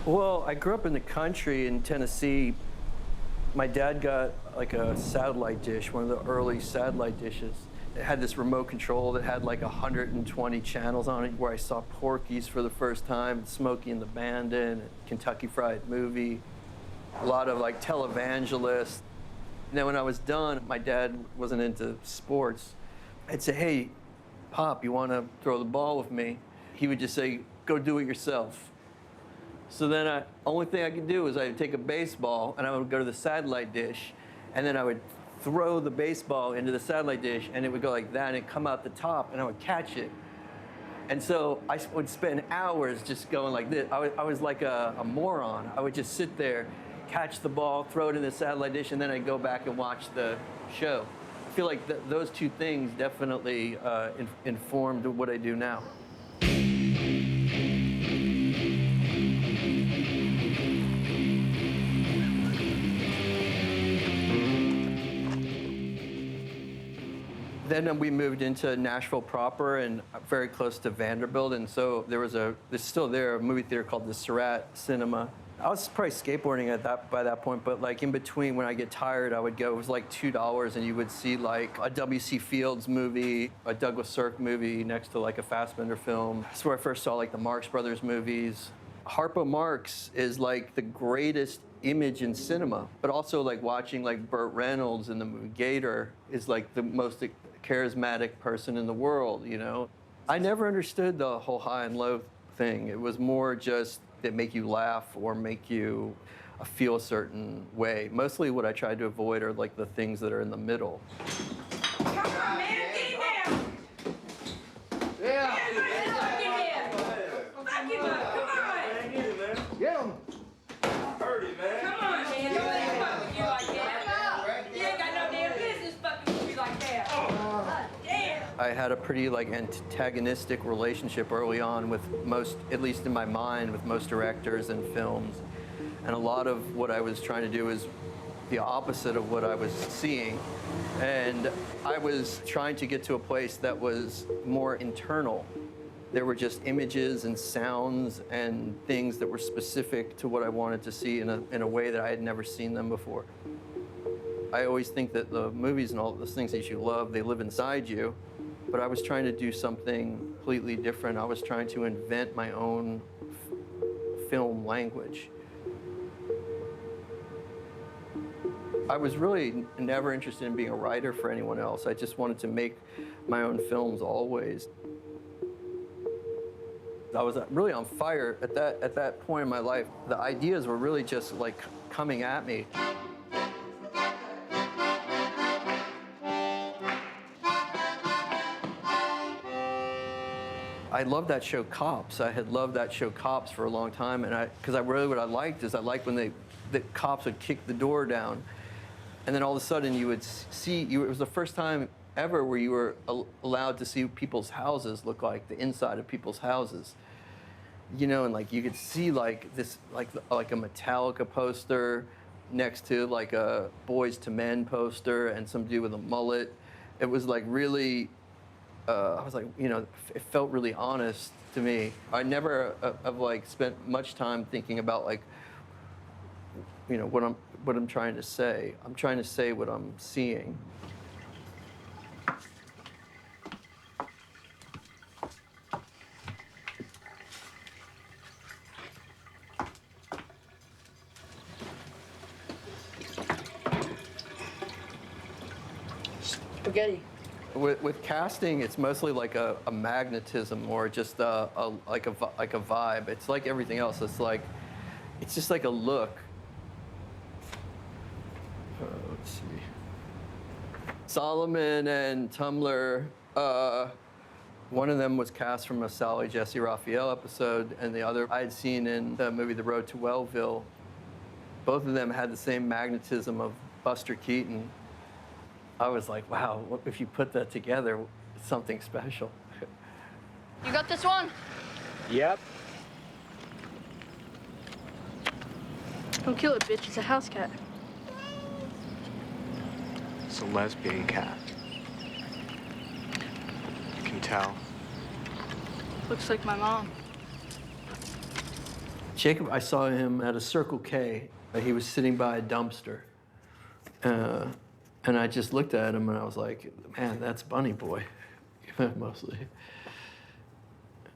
Well, I grew up in the country in Tennessee. My dad got like a satellite dish, one of the early satellite dishes. It had this remote control that had like 120 channels on it, where I saw Porky's for the first time, Smokey and the Bandit, Kentucky Fried Movie, a lot of like televangelists. And then when I was done, my dad wasn't into sports. I'd say, "Hey, Pop, you want to throw the ball with me?" He would just say, "Go do it yourself." So then only thing I could do was I'd take a baseball and I would go to the satellite dish, and then I would throw the baseball into the satellite dish, and it would go like that, and it'd come out the top, and I would catch it. And so I would spend hours just going like this. I was like a moron. I would just sit there, catch the ball, throw it in the satellite dish, and then I'd go back and watch the show. I feel like those two things definitely informed what I do now. Then we moved into Nashville proper and very close to Vanderbilt, and so there's still there a movie theater called the Surratt Cinema. I was probably skateboarding by that point, but like in between when I get tired, I would go. It was like $2, and you would see like a W.C. Fields movie, a Douglas Sirk movie next to like a Fassbinder film. That's where I first saw like the Marx Brothers movies. Harpo Marx is like the greatest image in cinema, but also like watching like Burt Reynolds in the movie Gator is like the most charismatic person in the world, you know? I never understood the whole high and low thing. It was more just that make you laugh or make you feel a certain way. Mostly what I tried to avoid are like the things that are in the middle. Come on, man, get him down! Yeah! Fuck him up, come on! Get him! Heard it, man. Come on, man, don't let him fuck with you like that. You ain't got no damn business fucking with me like that. Damn! I had a pretty like antagonistic relationship early on with most, at least in my mind, with most directors and films. And a lot of what I was trying to do is the opposite of what I was seeing. And I was trying to get to a place that was more internal. There were just images and sounds and things that were specific to what I wanted to see in a way that I had never seen them before. I always think that the movies and all those things that you love, they live inside you. But I was trying to do something completely different. I was trying to invent my own film language. I was really never interested in being a writer for anyone else. I just wanted to make my own films always. I was really on fire at that point in my life. The ideas were really just like coming at me. I loved that show Cops. I had loved that show Cops for a long time, and because what I liked is I liked when the cops would kick the door down, and then all of a sudden you would see, it was the first time ever where you were allowed to see people's houses look like, the inside of people's houses. You know, and like you could see like this, like a Metallica poster next to like a Boys to Men poster and some dude with a mullet. It was like really, I was like, you know, it felt really honest to me. I never have like spent much time thinking about like, you know, what I'm trying to say. I'm trying to say what I'm seeing. Spaghetti. With casting, it's mostly like a magnetism or just like a vibe. It's like everything else. It's just like a look. Let's see. Solomon and Tumblr. One of them was cast from a Sally Jesse Raphael episode, and the other I had seen in the movie The Road to Wellville. Both of them had the same magnetism of Buster Keaton. I was like, wow, if you put that together, it's something special. You got this one? Yep. Don't kill it, bitch. It's a house cat. It's a lesbian cat. You can tell. Looks like my mom. Jacob, I saw him at a Circle K. He was sitting by a dumpster. And I just looked at him and I was like, man, that's Bunny Boy, mostly.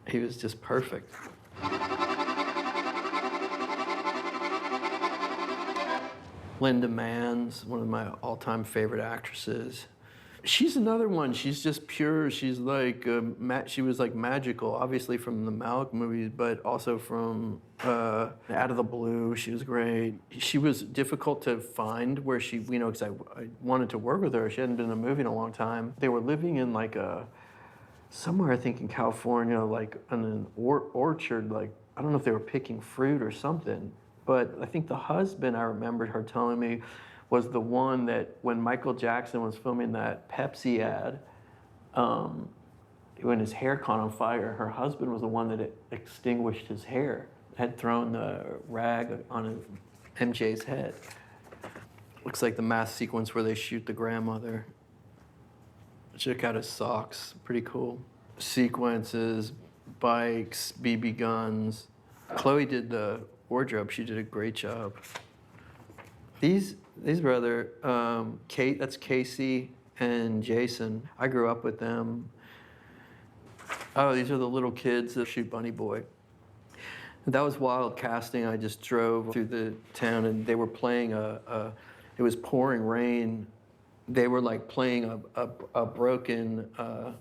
He was just perfect. Linda Mann's one of my all-time favorite actresses. She's another one. She's just pure. She's like, she was like magical, obviously from the Malick movies, but also from Out of the Blue. She was great. She was difficult to find where she, you know, because I wanted to work with her. She hadn't been in a movie in a long time. They were living in like somewhere I think in California, like in an orchard, like, I don't know if they were picking fruit or something, but I think the husband, I remembered her telling me, was the one that when Michael Jackson was filming that Pepsi ad, when his hair caught on fire, her husband was the one that extinguished his hair, had thrown the rag on MJ's head. Looks like the math sequence where they shoot the grandmother. Check out his socks, pretty cool. Sequences, bikes, BB guns. Chloe did the wardrobe, she did a great job. These brother, Kate, that's Casey and Jason. I grew up with them. Oh, these are the little kids that shoot Bunny Boy. That was wild casting. I just drove through the town and they were playing it was pouring rain. They were like playing a broken, I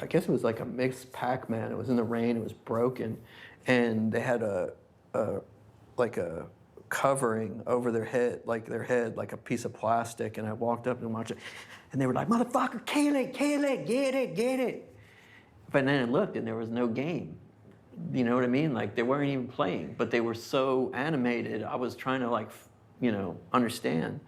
guess it was like a mixed Pac-Man. It was in the rain, it was broken. And they had like a covering over their head, like a piece of plastic. And I walked up and watched it. And they were like, motherfucker, kill it, get it. But then I looked and there was no game. You know what I mean? Like they weren't even playing, but they were so animated. I was trying to like, you know, understand.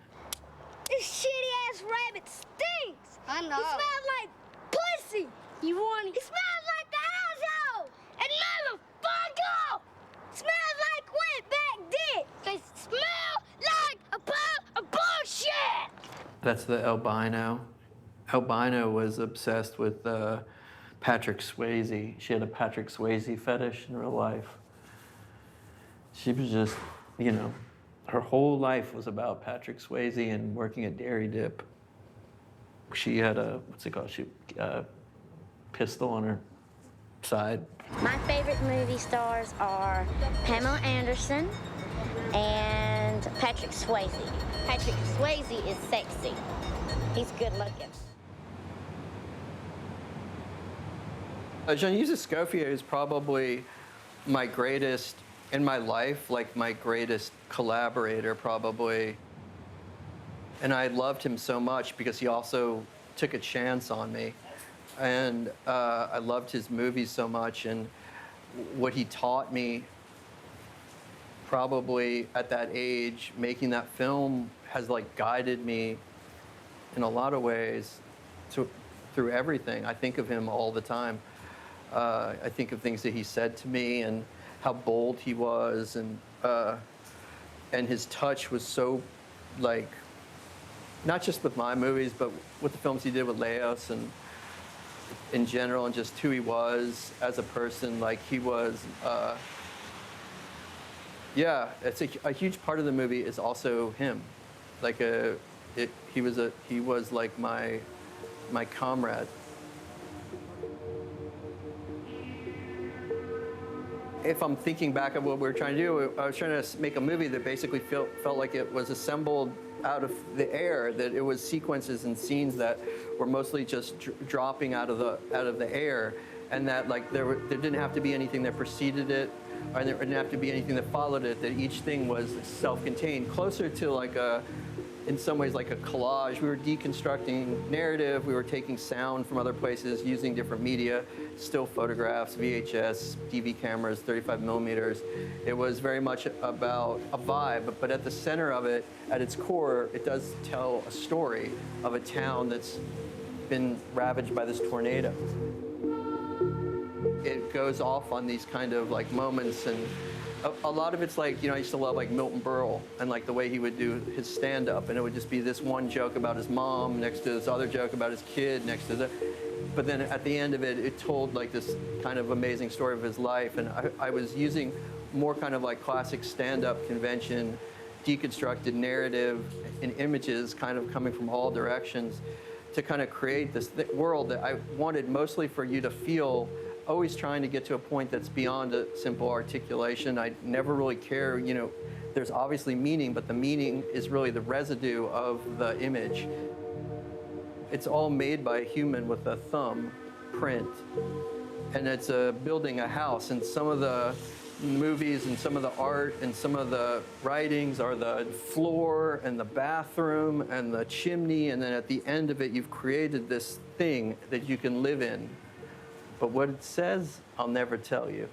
This shitty-ass rabbit stinks! I know. He smells like pussy! You want it? He smells like the asshole! And motherfucker! Smells like wetback dick! They smell like a pile of bullshit! That's the albino. Albino was obsessed with Patrick Swayze. She had a Patrick Swayze fetish in real life. She was just, you know, her whole life was about Patrick Swayze and working at Dairy Dip. She had a, what's it called? Pistol on her side. My favorite movie stars are Pamela Anderson and Patrick Swayze. Patrick Swayze is sexy. He's good looking. Jean-Yves Escoffier is probably my greatest, in my life, like my greatest collaborator probably. And I loved him so much because he also took a chance on me. And I loved his movies so much, and what he taught me probably at that age, making that film has like guided me in a lot of ways through everything. I think of him all the time. I think of things that he said to me and how bold he was, and his touch was so, like, not just with my movies, but with the films he did with Leos and in general, and just who he was as a person. Like he was, yeah, it's a huge part of the movie is also him. Like he was like my comrade. If I'm thinking back of what we were trying to do, I was trying to make a movie that basically felt like it was assembled out of the air, that it was sequences and scenes that were mostly just dropping out of the air, and that like there didn't have to be anything that preceded it, or there didn't have to be anything that followed it, that each thing was self-contained, closer to like in some ways like a collage. We were deconstructing narrative, we were taking sound from other places, using different media, still photographs, VHS, DV cameras, 35 millimeters. It was very much about a vibe, but at the center of it, at its core, it does tell a story of a town that's been ravaged by this tornado. It goes off on these kind of like moments, and a lot of it's like, you know, I used to love like Milton Berle and like the way he would do his stand-up, and it would just be this one joke about his mom next to this other joke about his kid next to the, But then at the end of it, it told like this kind of amazing story of his life. And I was using more kind of like classic stand-up convention, deconstructed narrative and images kind of coming from all directions to kind of create this world that I wanted mostly for you to feel, always trying to get to a point that's beyond a simple articulation. I never really care, you know, there's obviously meaning, but the meaning is really the residue of the image. It's all made by a human with a thumb print. And it's building a house, and some of the movies and some of the art and some of the writings are the floor and the bathroom and the chimney, and then at the end of it, you've created this thing that you can live in. But what it says, I'll never tell you.